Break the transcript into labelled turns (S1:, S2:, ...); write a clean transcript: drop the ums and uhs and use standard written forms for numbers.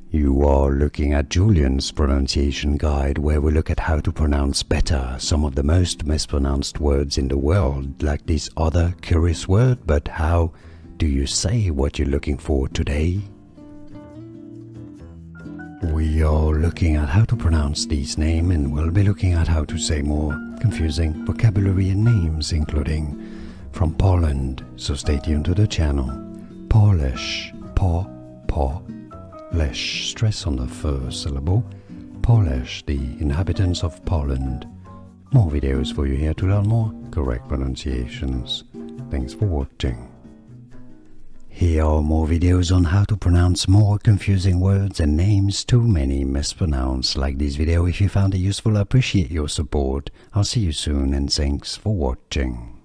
S1: You are looking at Julian's pronunciation guide, where we look at how to pronounce better some of the most mispronounced words in the world, like this other curious word. But how do you say what you're looking for today? We are looking at how to pronounce these names, and we'll be looking at how to say more confusing vocabulary and names, including from Poland, so stay tuned to the channel. Polish, Polish, stress on the first syllable. Polish, the inhabitants of Poland. More videos for you here to learn more correct pronunciations. Thanks for watching. Here are more videos on how to pronounce more confusing words and names too many mispronounced. Like this video if you found it useful. I appreciate your support. I'll see you soon and thanks for watching.